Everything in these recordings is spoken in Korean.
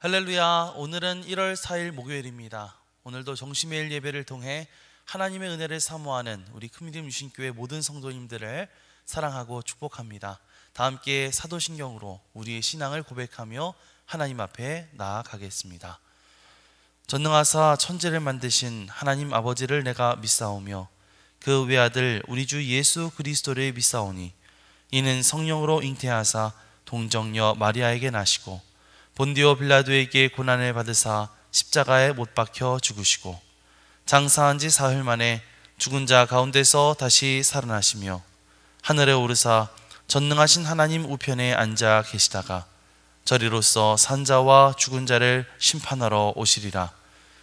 할렐루야. 오늘은 1월 4일 목요일입니다. 오늘도 정심의 일 예배를 통해 하나님의 은혜를 사모하는 우리 큰미림 유신교회 모든 성도님들을 사랑하고 축복합니다. 다 함께 사도신경으로 우리의 신앙을 고백하며 하나님 앞에 나아가겠습니다. 전능하사 천지를 만드신 하나님 아버지를 내가 믿사오며 그 외아들 우리 주 예수 그리스도를 믿사오니 이는 성령으로 잉태하사 동정녀 마리아에게 나시고 본디오 빌라도에게 고난을 받으사 십자가에 못 박혀 죽으시고 장사한 지 사흘 만에 죽은 자 가운데서 다시 살아나시며 하늘에 오르사 전능하신 하나님 우편에 앉아 계시다가 저리로서 산자와 죽은 자를 심판하러 오시리라.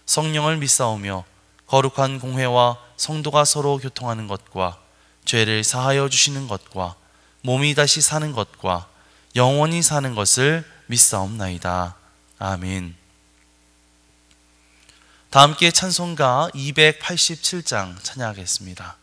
성령을 믿사오며 거룩한 공회와 성도가 서로 교통하는 것과 죄를 사하여 주시는 것과 몸이 다시 사는 것과 영원히 사는 것을 믿사옵나이다. 아멘. 다 함께 찬송가 287장 찬양하겠습니다.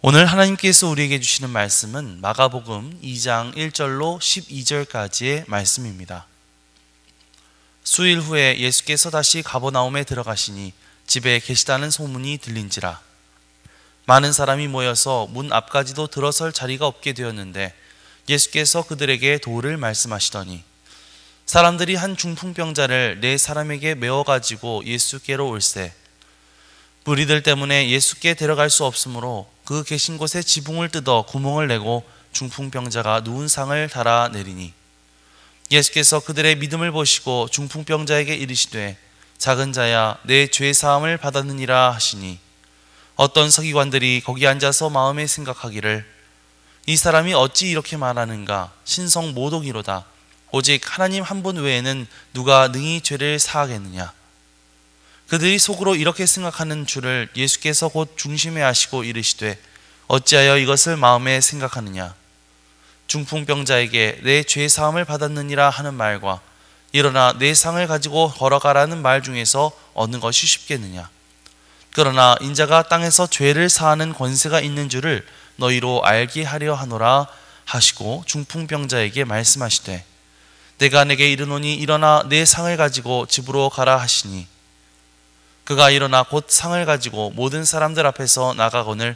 오늘 하나님께서 우리에게 주시는 말씀은 마가복음 2장 1절로 12절까지의 말씀입니다. 수일 후에 예수께서 다시 가버나움에 들어가시니 집에 계시다는 소문이 들린지라. 많은 사람이 모여서 문 앞까지도 들어설 자리가 없게 되었는데 예수께서 그들에게 도를 말씀하시더니 사람들이 한 중풍병자를 네 사람에게 메워가지고 예수께로 올세. 무리들 때문에 예수께 데려갈 수 없으므로 그 계신 곳에 지붕을 뜯어 구멍을 내고 중풍병자가 누운 상을 달아 내리니 예수께서 그들의 믿음을 보시고 중풍병자에게 이르시되 작은 자야 내 죄 사함을 받았느니라 하시니 어떤 서기관들이 거기 앉아서 마음에 생각하기를 이 사람이 어찌 이렇게 말하는가 신성 모독이로다. 오직 하나님 한 분 외에는 누가 능히 죄를 사하겠느냐. 그들이 속으로 이렇게 생각하는 줄을 예수께서 곧 중심에 하시고 이르시되 어찌하여 이것을 마음에 생각하느냐. 중풍병자에게 내 죄 사함을 받았느니라 하는 말과 일어나 내 상을 가지고 걸어가라는 말 중에서 어느 것이 쉽겠느냐. 그러나 인자가 땅에서 죄를 사하는 권세가 있는 줄을 너희로 알게 하려 하노라 하시고 중풍병자에게 말씀하시되 내가 내게 이르노니 일어나 내 상을 가지고 집으로 가라 하시니 그가 일어나 곧 상을 가지고 모든 사람들 앞에서 나가거늘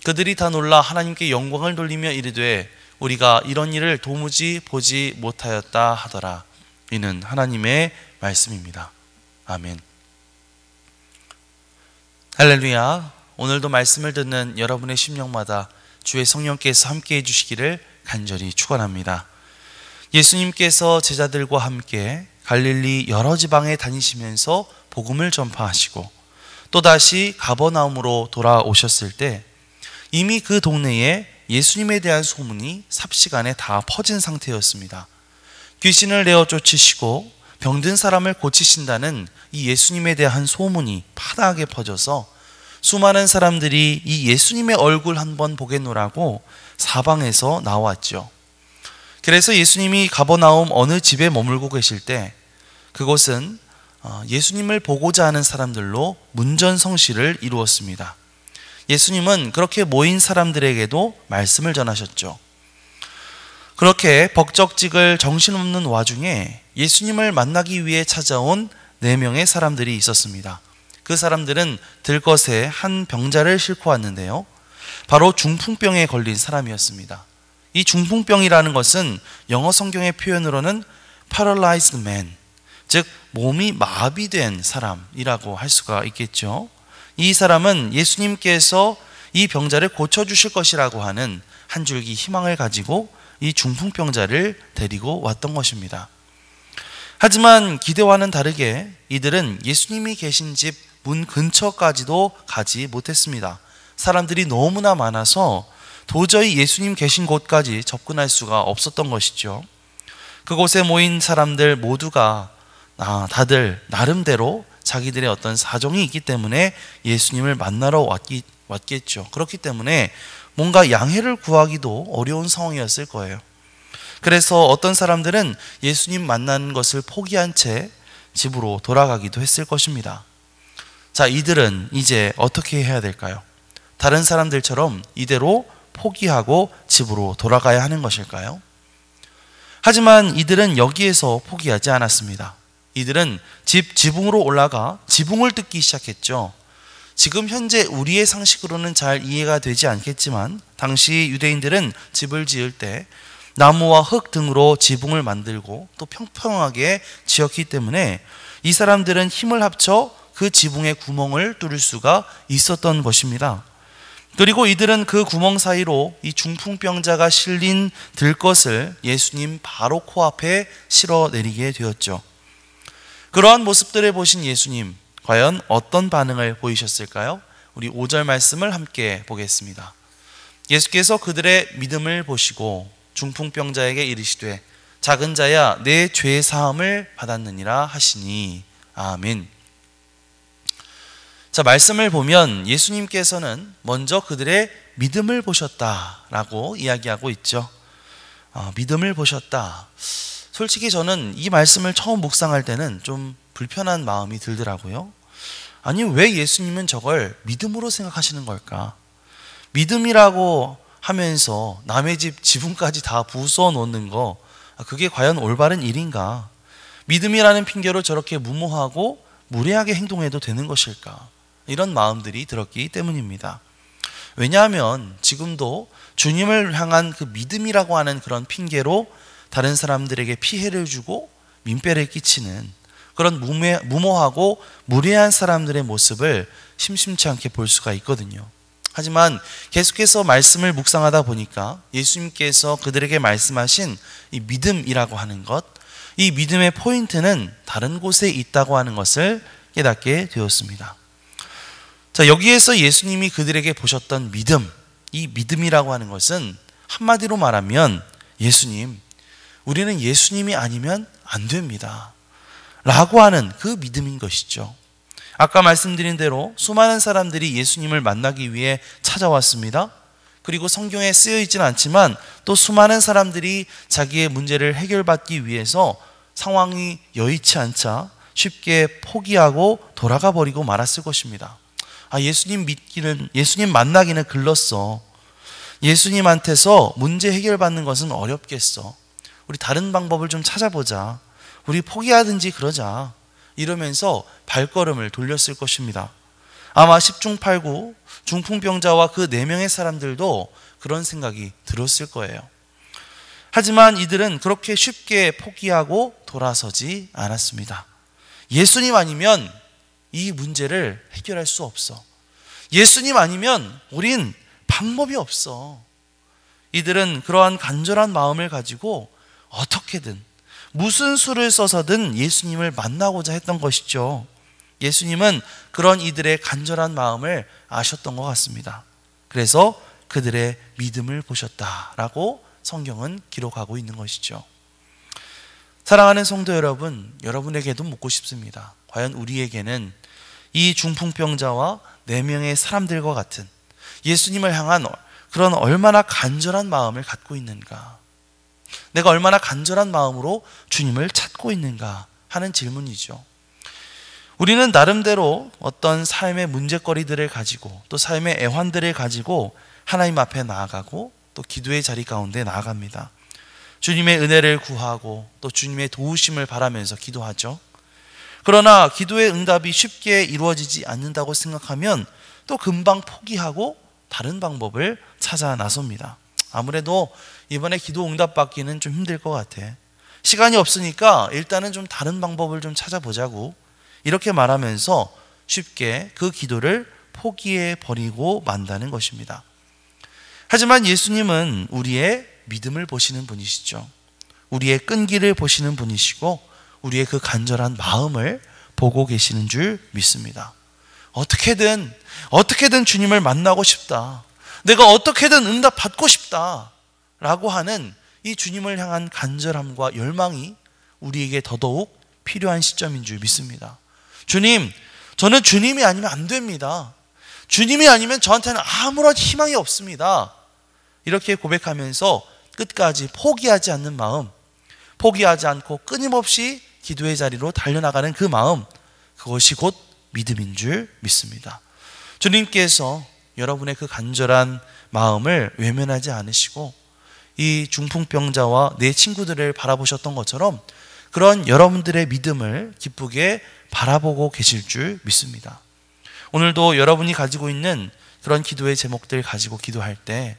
그들이 다 놀라 하나님께 영광을 돌리며 이르되 우리가 이런 일을 도무지 보지 못하였다 하더라. 이는 하나님의 말씀입니다. 아멘. 할렐루야. 오늘도 말씀을 듣는 여러분의 심령마다 주의 성령께서 함께해 주시기를 간절히 축원합니다. 예수님께서 제자들과 함께 갈릴리 여러 지방에 다니시면서 복음을 전파하시고 또다시 가버나움으로 돌아오셨을 때 이미 그 동네에 예수님에 대한 소문이 삽시간에 다 퍼진 상태였습니다. 귀신을 내어 쫓으시고 병든 사람을 고치신다는 이 예수님에 대한 소문이 파다하게 퍼져서 수많은 사람들이 이 예수님의 얼굴 한번 보겠노라고 사방에서 나왔죠. 그래서 예수님이 가버나움 어느 집에 머물고 계실 때 그곳은 예수님을 보고자 하는 사람들로 문전성시를 이루었습니다. 예수님은 그렇게 모인 사람들에게도 말씀을 전하셨죠. 그렇게 벅적지글 정신없는 와중에 예수님을 만나기 위해 찾아온 4명의 사람들이 있었습니다. 그 사람들은 들것에 한 병자를 싣고 왔는데요. 바로 중풍병에 걸린 사람이었습니다. 이 중풍병이라는 것은 영어 성경의 표현으로는 paralyzed man, 즉 몸이 마비된 사람이라고 할 수가 있겠죠. 이 사람은 예수님께서 이 병자를 고쳐주실 것이라고 하는 한 줄기 희망을 가지고 이 중풍병자를 데리고 왔던 것입니다. 하지만 기대와는 다르게 이들은 예수님이 계신 집 문 근처까지도 가지 못했습니다. 사람들이 너무나 많아서 도저히 예수님 계신 곳까지 접근할 수가 없었던 것이죠. 그곳에 모인 사람들 모두가 다들 나름대로 자기들의 어떤 사정이 있기 때문에 예수님을 만나러 왔겠죠. 그렇기 때문에 뭔가 양해를 구하기도 어려운 상황이었을 거예요. 그래서 어떤 사람들은 예수님 만나는 것을 포기한 채 집으로 돌아가기도 했을 것입니다. 자, 이들은 이제 어떻게 해야 될까요? 다른 사람들처럼 이대로 포기하고 집으로 돌아가야 하는 것일까요? 하지만 이들은 여기에서 포기하지 않았습니다. 이들은 지붕으로 올라가 지붕을 뜯기 시작했죠. 지금 현재 우리의 상식으로는 잘 이해가 되지 않겠지만 당시 유대인들은 집을 지을 때 나무와 흙 등으로 지붕을 만들고 또 평평하게 지었기 때문에 이 사람들은 힘을 합쳐 그 지붕의 구멍을 뚫을 수가 있었던 것입니다. 그리고 이들은 그 구멍 사이로 이 중풍병자가 실린 들것을 예수님 바로 코앞에 실어내리게 되었죠. 그러한 모습들을 보신 예수님, 과연 어떤 반응을 보이셨을까요? 우리 5절 말씀을 함께 보겠습니다. 예수께서 그들의 믿음을 보시고 중풍병자에게 이르시되 작은 자야 내 죄 사함을 받았느니라 하시니. 아멘. 자, 말씀을 보면 예수님께서는 먼저 그들의 믿음을 보셨다라고 이야기하고 있죠. 믿음을 보셨다. 솔직히 저는 이 말씀을 처음 묵상할 때는 좀 불편한 마음이 들더라고요. 아니, 왜 예수님은 저걸 믿음으로 생각하시는 걸까? 믿음이라고 하면서 남의 집 지붕까지 다 부숴 놓는 거, 그게 과연 올바른 일인가? 믿음이라는 핑계로 저렇게 무모하고 무례하게 행동해도 되는 것일까? 이런 마음들이 들었기 때문입니다. 왜냐하면 지금도 주님을 향한 그 믿음이라고 하는 그런 핑계로 다른 사람들에게 피해를 주고 민폐를 끼치는 그런 무모하고 무례한 사람들의 모습을 심심치 않게 볼 수가 있거든요. 하지만 계속해서 말씀을 묵상하다 보니까 예수님께서 그들에게 말씀하신 이 믿음이라고 하는 것, 이 믿음의 포인트는 다른 곳에 있다고 하는 것을 깨닫게 되었습니다. 자, 여기에서 예수님이 그들에게 보셨던 믿음, 이 믿음이라고 하는 것은 한마디로 말하면 예수님, 우리는 예수님이 아니면 안 됩니다 라고 하는 그 믿음인 것이죠. 아까 말씀드린 대로 수많은 사람들이 예수님을 만나기 위해 찾아왔습니다. 그리고 성경에 쓰여 있지는 않지만 또 수많은 사람들이 자기의 문제를 해결받기 위해서 상황이 여의치 않자 쉽게 포기하고 돌아가 버리고 말았을 것입니다. 예수님 만나기는 글렀어. 예수님한테서 문제 해결받는 것은 어렵겠어. 우리 다른 방법을 좀 찾아보자. 우리 포기하든지 그러자. 이러면서 발걸음을 돌렸을 것입니다. 아마 10중 8구 중풍병자와 그 4명의 사람들도 그런 생각이 들었을 거예요. 하지만 이들은 그렇게 쉽게 포기하고 돌아서지 않았습니다. 예수님 아니면 이 문제를 해결할 수 없어. 예수님 아니면 우린 방법이 없어. 이들은 그러한 간절한 마음을 가지고 어떻게든 무슨 수를 써서든 예수님을 만나고자 했던 것이죠. 예수님은 그런 이들의 간절한 마음을 아셨던 것 같습니다. 그래서 그들의 믿음을 보셨다라고 성경은 기록하고 있는 것이죠. 사랑하는 성도 여러분, 여러분에게도 묻고 싶습니다. 과연 우리에게는 이 중풍병자와 4명의 사람들과 같은 예수님을 향한 그런 얼마나 간절한 마음을 갖고 있는가? 내가 얼마나 간절한 마음으로 주님을 찾고 있는가 하는 질문이죠. 우리는 나름대로 어떤 삶의 문제거리들을 가지고 또 삶의 애환들을 가지고 하나님 앞에 나아가고 또 기도의 자리 가운데 나아갑니다. 주님의 은혜를 구하고 또 주님의 도우심을 바라면서 기도하죠. 그러나 기도의 응답이 쉽게 이루어지지 않는다고 생각하면 또 금방 포기하고 다른 방법을 찾아 나섭니다. 아무래도 이번에 기도 응답 받기는 좀 힘들 것 같아. 시간이 없으니까 일단은 좀 다른 방법을 좀 찾아보자고 이렇게 말하면서 쉽게 그 기도를 포기해 버리고 만다는 것입니다. 하지만 예수님은 우리의 믿음을 보시는 분이시죠. 우리의 끈기를 보시는 분이시고 우리의 그 간절한 마음을 보고 계시는 줄 믿습니다. 어떻게든 주님을 만나고 싶다. 내가 어떻게든 응답 받고 싶다. 라고 하는 이 주님을 향한 간절함과 열망이 우리에게 더더욱 필요한 시점인 줄 믿습니다. 주님, 저는 주님이 아니면 안 됩니다. 주님이 아니면 저한테는 아무런 희망이 없습니다. 이렇게 고백하면서 끝까지 포기하지 않는 마음, 포기하지 않고 끊임없이 기도의 자리로 달려나가는 그 마음, 그것이 곧 믿음인 줄 믿습니다. 주님께서 여러분의 그 간절한 마음을 외면하지 않으시고 이 중풍병자와 내 친구들을 바라보셨던 것처럼 그런 여러분들의 믿음을 기쁘게 바라보고 계실 줄 믿습니다. 오늘도 여러분이 가지고 있는 그런 기도의 제목들 가지고 기도할 때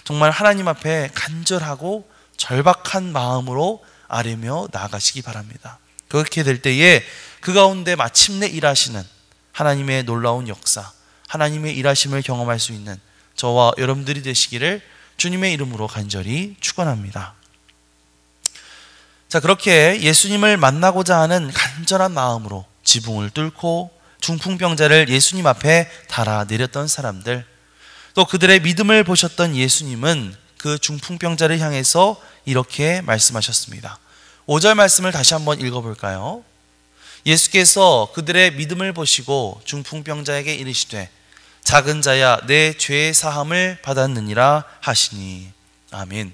정말 하나님 앞에 간절하고 절박한 마음으로 아뢰며 나아가시기 바랍니다. 그렇게 될 때에 그 가운데 마침내 일하시는 하나님의 놀라운 역사, 하나님의 일하심을 경험할 수 있는 저와 여러분들이 되시기를 주님의 이름으로 간절히 축원합니다. 자, 그렇게 예수님을 만나고자 하는 간절한 마음으로 지붕을 뚫고 중풍병자를 예수님 앞에 달아내렸던 사람들, 또 그들의 믿음을 보셨던 예수님은 그 중풍병자를 향해서 이렇게 말씀하셨습니다. 5절 말씀을 다시 한번 읽어볼까요? 예수께서 그들의 믿음을 보시고 중풍병자에게 이르시되 작은 자야 내 죄의 사함을 받았느니라 하시니. 아멘.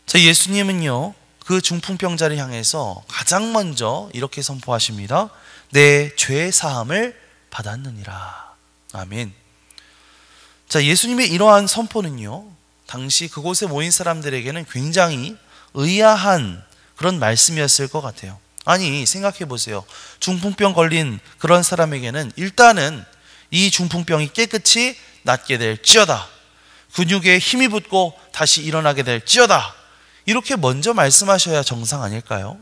자, 예수님은요 그 중풍병자를 향해서 가장 먼저 이렇게 선포하십니다. 내 죄의 사함을 받았느니라. 아멘. 자, 예수님의 이러한 선포는요 당시 그곳에 모인 사람들에게는 굉장히 의아한 그런 말씀이었을 것 같아요. 아니, 생각해 보세요. 중풍병 걸린 그런 사람에게는 일단은 이 중풍병이 깨끗이 낫게 될지어다, 근육에 힘이 붙고 다시 일어나게 될지어다, 이렇게 먼저 말씀하셔야 정상 아닐까요?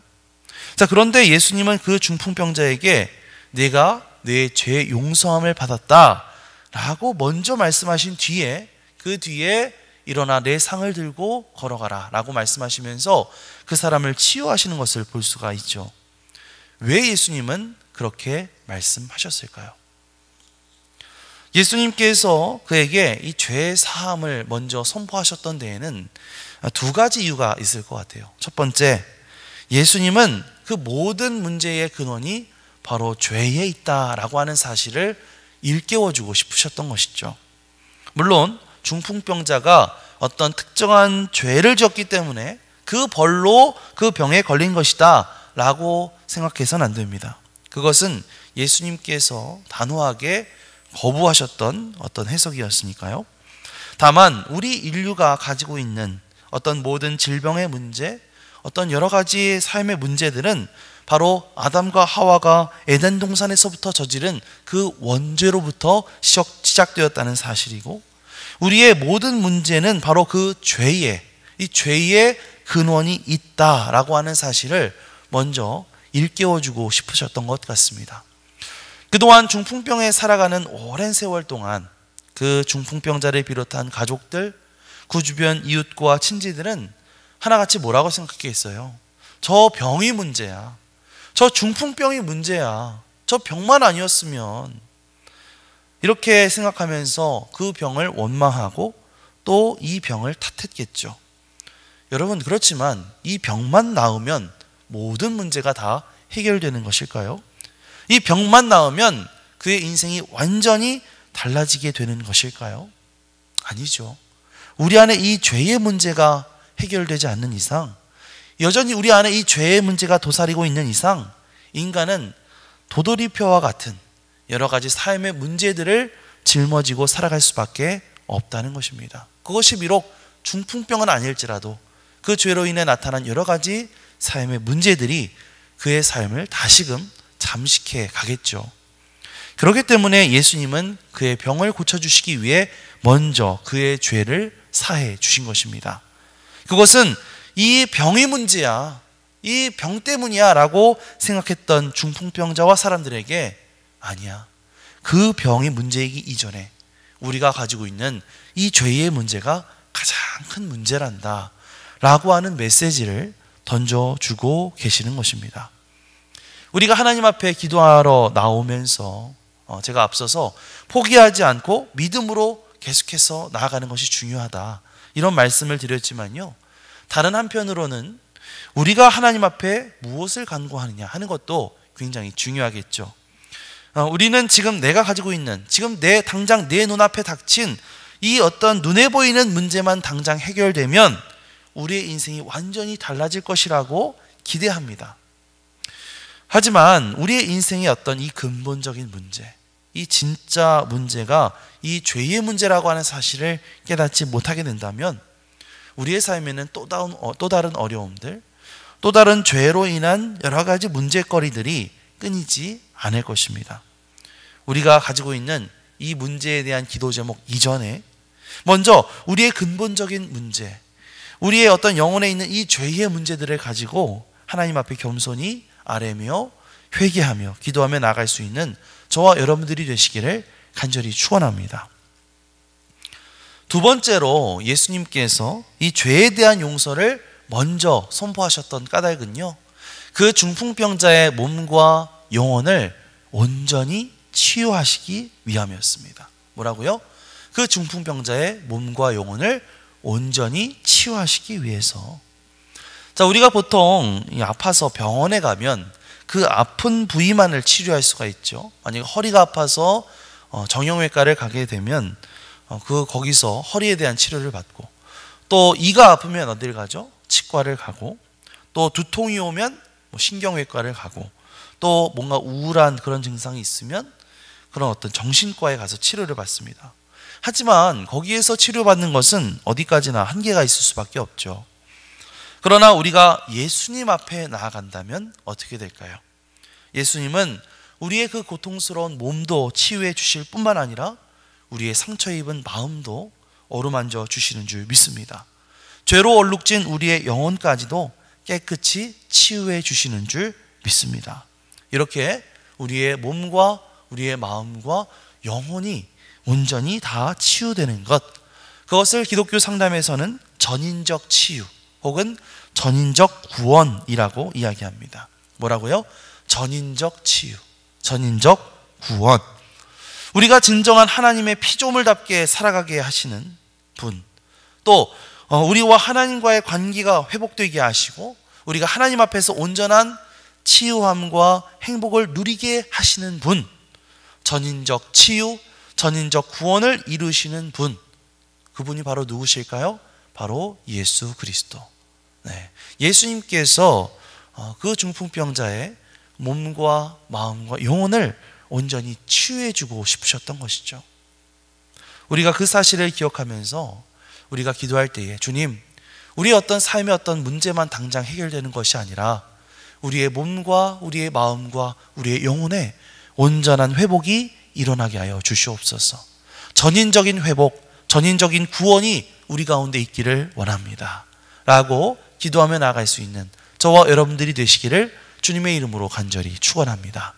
자, 그런데 예수님은 그 중풍병자에게 내가 내 죄 용서함을 받았다 라고 먼저 말씀하신 뒤에, 그 뒤에 일어나 내 상을 들고 걸어가라 라고 말씀하시면서 그 사람을 치유하시는 것을 볼 수가 있죠. 왜 예수님은 그렇게 말씀하셨을까요? 예수님께서 그에게 이 죄의 사함을 먼저 선포하셨던 데에는 두 가지 이유가 있을 것 같아요. 첫 번째, 예수님은 그 모든 문제의 근원이 바로 죄에 있다라고 하는 사실을 일깨워주고 싶으셨던 것이죠. 물론 중풍병자가 어떤 특정한 죄를 지었기 때문에 그 벌로 그 병에 걸린 것이다 라고 생각해서는 안 됩니다. 그것은 예수님께서 단호하게 거부하셨던 어떤 해석이었으니까요. 다만 우리 인류가 가지고 있는 어떤 모든 질병의 문제, 어떤 여러 가지 삶의 문제들은 바로 아담과 하와가 에덴 동산에서부터 저지른 그 원죄로부터 시작되었다는 사실이고, 우리의 모든 문제는 바로 그 이 죄의 근원이 있다라고 하는 사실을 먼저 일깨워주고 싶으셨던 것 같습니다. 그동안 중풍병에 살아가는 오랜 세월 동안 그 중풍병자를 비롯한 가족들, 그 주변 이웃과 친지들은 하나같이 뭐라고 생각했겠어요? 저 병이 문제야. 저 중풍병이 문제야. 저 병만 아니었으면. 이렇게 생각하면서 그 병을 원망하고 또 이 병을 탓했겠죠. 여러분, 그렇지만 이 병만 나으면 모든 문제가 다 해결되는 것일까요? 이 병만 나으면 그의 인생이 완전히 달라지게 되는 것일까요? 아니죠. 우리 안에 이 죄의 문제가 해결되지 않는 이상, 여전히 우리 안에 이 죄의 문제가 도사리고 있는 이상, 인간은 도돌이표와 같은 여러 가지 삶의 문제들을 짊어지고 살아갈 수밖에 없다는 것입니다. 그것이 비록 중풍병은 아닐지라도 그 죄로 인해 나타난 여러 가지 삶의 문제들이 그의 삶을 다시금 잠식해 가겠죠. 그렇기 때문에 예수님은 그의 병을 고쳐주시기 위해 먼저 그의 죄를 사해 주신 것입니다. 그것은 이 병이 문제야, 이 병 때문이야 라고 생각했던 중풍병자와 사람들에게 아니야, 그 병이 문제이기 이전에 우리가 가지고 있는 이 죄의 문제가 가장 큰 문제란다 라고 하는 메시지를 던져주고 계시는 것입니다. 우리가 하나님 앞에 기도하러 나오면서 제가 앞서서 포기하지 않고 믿음으로 계속해서 나아가는 것이 중요하다, 이런 말씀을 드렸지만요, 다른 한편으로는 우리가 하나님 앞에 무엇을 간구하느냐 하는 것도 굉장히 중요하겠죠. 우리는 지금 내가 가지고 있는, 지금 당장 내 눈앞에 닥친 이 어떤 눈에 보이는 문제만 당장 해결되면 우리의 인생이 완전히 달라질 것이라고 기대합니다. 하지만 우리의 인생의 어떤 이 근본적인 문제, 이 진짜 문제가 이 죄의 문제라고 하는 사실을 깨닫지 못하게 된다면 우리의 삶에는 또 다른 어려움들, 또 다른 죄로 인한 여러 가지 문제거리들이 끊이지 않을 것입니다. 우리가 가지고 있는 이 문제에 대한 기도 제목 이전에 먼저 우리의 근본적인 문제, 우리의 어떤 영혼에 있는 이 죄의 문제들을 가지고 하나님 앞에 겸손히 아뢰며 회개하며 기도하며 나아갈 수 있는 저와 여러분들이 되시기를 간절히 축원합니다. 두 번째로 예수님께서 이 죄에 대한 용서를 먼저 선포하셨던 까닭은요, 그 중풍병자의 몸과 영혼을 온전히 치유하시기 위함이었습니다. 뭐라고요? 그 중풍병자의 몸과 영혼을 온전히 치유하시기 위해서. 자, 우리가 보통 아파서 병원에 가면 그 아픈 부위만을 치료할 수가 있죠. 만약에 허리가 아파서 정형외과를 가게 되면 거기서 허리에 대한 치료를 받고, 또 이가 아프면 어딜 가죠? 치과를 가고, 또 두통이 오면 신경외과를 가고, 또 뭔가 우울한 그런 증상이 있으면 그런 어떤 정신과에 가서 치료를 받습니다. 하지만 거기에서 치료받는 것은 어디까지나 한계가 있을 수밖에 없죠. 그러나 우리가 예수님 앞에 나아간다면 어떻게 될까요? 예수님은 우리의 그 고통스러운 몸도 치유해 주실 뿐만 아니라 우리의 상처 입은 마음도 어루만져 주시는 줄 믿습니다. 죄로 얼룩진 우리의 영혼까지도 깨끗이 치유해 주시는 줄 믿습니다. 이렇게 우리의 몸과 우리의 마음과 영혼이 온전히 다 치유되는 것, 그것을 기독교 상담에서는 전인적 치유 혹은 전인적 구원이라고 이야기합니다. 뭐라고요? 전인적 치유, 전인적 구원. 우리가 진정한 하나님의 피조물답게 살아가게 하시는 분, 또 우리와 하나님과의 관계가 회복되게 하시고 우리가 하나님 앞에서 온전한 치유함과 행복을 누리게 하시는 분, 전인적 치유, 전인적 구원을 이루시는 분, 그분이 바로 누구실까요? 바로 예수 그리스도. 네. 예수님께서 그 중풍병자의 몸과 마음과 영혼을 온전히 치유해주고 싶으셨던 것이죠. 우리가 그 사실을 기억하면서 우리가 기도할 때에 주님, 우리의 어떤 삶의 어떤 문제만 당장 해결되는 것이 아니라 우리의 몸과 우리의 마음과 우리의 영혼에 온전한 회복이 일어나게 하여 주시옵소서. 전인적인 회복, 전인적인 구원이 우리 가운데 있기를 원합니다 라고 기도하며 나아갈 수 있는 저와 여러분들이 되시기를 주님의 이름으로 간절히 축원합니다.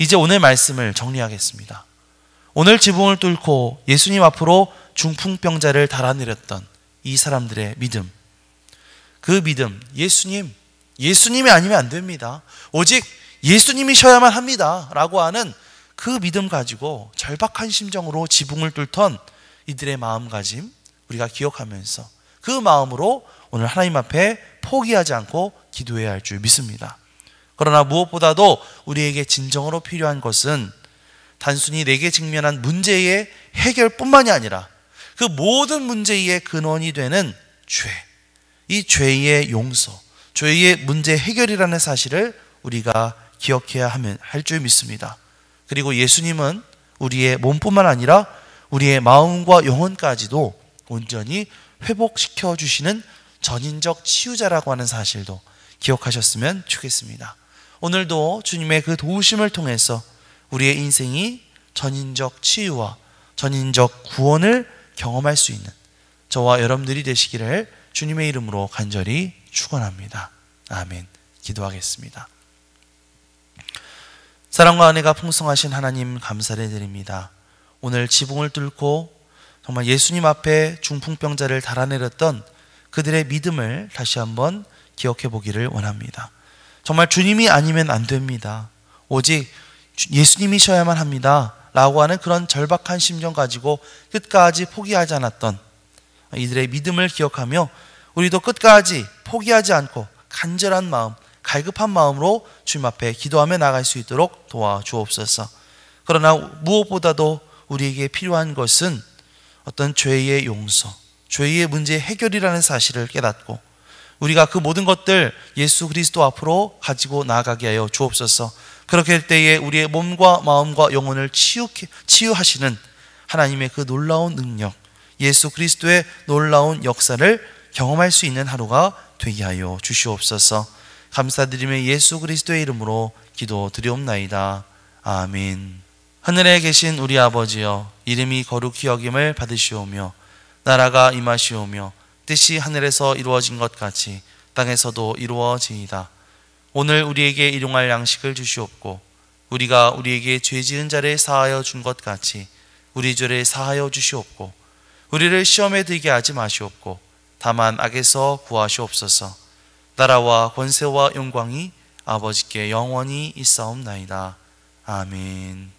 이제 오늘 말씀을 정리하겠습니다. 오늘 지붕을 뚫고 예수님 앞으로 중풍병자를 달아내렸던 이 사람들의 믿음, 그 믿음, 예수님이 아니면 안 됩니다, 오직 예수님이셔야만 합니다 라고 하는 그 믿음 가지고 절박한 심정으로 지붕을 뚫던 이들의 마음가짐 우리가 기억하면서 그 마음으로 오늘 하나님 앞에 포기하지 않고 기도해야 할 줄 믿습니다. 그러나 무엇보다도 우리에게 진정으로 필요한 것은 단순히 내게 직면한 문제의 해결뿐만이 아니라 그 모든 문제의 근원이 되는 죄, 이 죄의 용서, 죄의 문제 해결이라는 사실을 우리가 기억해야 할 줄 믿습니다. 그리고 예수님은 우리의 몸뿐만 아니라 우리의 마음과 영혼까지도 온전히 회복시켜 주시는 전인적 치유자라고 하는 사실도 기억하셨으면 좋겠습니다. 오늘도 주님의 그 도우심을 통해서 우리의 인생이 전인적 치유와 전인적 구원을 경험할 수 있는 저와 여러분들이 되시기를 주님의 이름으로 간절히 축원합니다. 아멘. 기도하겠습니다. 사랑과 은혜가 풍성하신 하나님, 감사를 드립니다. 오늘 지붕을 뚫고 정말 예수님 앞에 중풍병자를 달아내렸던 그들의 믿음을 다시 한번 기억해 보기를 원합니다. 정말 주님이 아니면 안 됩니다, 오직 예수님이셔야만 합니다 라고 하는 그런 절박한 심정 가지고 끝까지 포기하지 않았던 이들의 믿음을 기억하며 우리도 끝까지 포기하지 않고 간절한 마음, 갈급한 마음으로 주님 앞에 기도하며 나갈 수 있도록 도와주옵소서. 그러나 무엇보다도 우리에게 필요한 것은 어떤 죄의 용서, 죄의 문제 해결이라는 사실을 깨닫고 우리가 그 모든 것들 예수 그리스도 앞으로 가지고 나아가게 하여 주옵소서. 그렇게 할 때에 우리의 몸과 마음과 영혼을 치유하시는 하나님의 그 놀라운 능력, 예수 그리스도의 놀라운 역사를 경험할 수 있는 하루가 되게 하여 주시옵소서. 감사드리며 예수 그리스도의 이름으로 기도드리옵나이다. 아멘. 하늘에 계신 우리 아버지여, 이름이 거룩히 여김을 받으시오며 나라가 임하시오며 뜻이 하늘에서 이루어진 것 같이 땅에서도 이루어지이다. 오늘 우리에게 일용할 양식을 주시옵고 우리가 우리에게 죄 지은 자를 사하여 준 것 같이 우리 죄를 사하여 주시옵고 우리를 시험에 들게 하지 마시옵고 다만 악에서 구하시옵소서. 나라와 권세와 영광이 아버지께 영원히 있사옵나이다. 아멘.